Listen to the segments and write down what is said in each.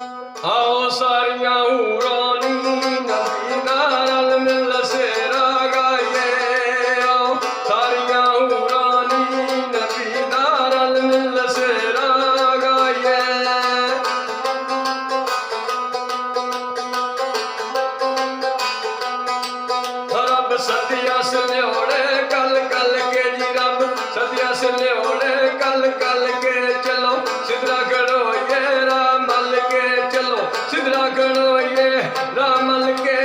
आओ सारियां हूरां नबी दा रल मिल सेरा गाइए। आओ सारियां हूरां नबी दा रल मिल सेरा गाइए। रब सदिया सन्योड़े कल कल के जी, रब सदिया सन्योड़े कल कल के चलो सिदरा करो ये रामल के, चलो सिदरा करो ये रामल के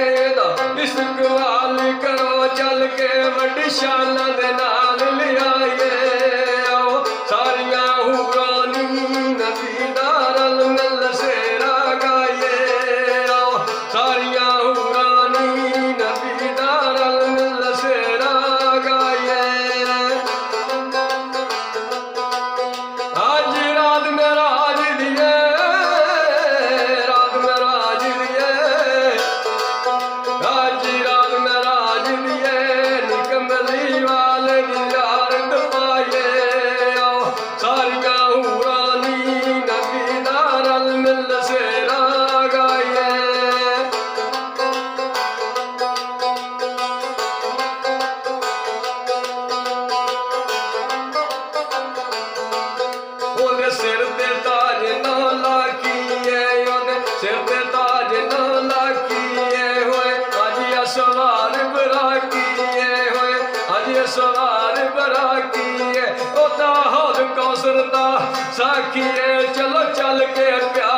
इस्तकबाल करो चल के वड्डी शान दे नाल लियाइए। आओ सारियां हूरां नबी दा रल मिल सेरा गाइए। आओ सारियां हूरां नबी दा रल मिल सेरा गाइए। आज रात मेरा आज दिए, रात मेरा आज दिए, आज रात मेरा आज दिए निकमली वाले यार पाए। आओ सारियां हूरां नबी दा रल मिल सेरा गाइए। ਉਹਦੇ ਸਿਰ ਤੇ ਤਾਜ ਨਾ ਲਾਕੀਏ, ਉਹਦੇ ਸਿਰ ਤੇ ਤਾਜ ਨਾ ਲਾਕੀਏ ਹੋਏ ਅੱਜ ਅਸਵਾਰ ਬਰਾਕੀਏ, ਹੋਏ ਅੱਜ ਅਸਵਾਰ ਬਰਾਕੀਏ। ਉਹ ਤਾਂ ਹੌਦ ਕੌਸਰ ਦਾ ਸਾਖੀਏ, ਚਲੋ ਚੱਲ ਕੇ ਪਿਆਰ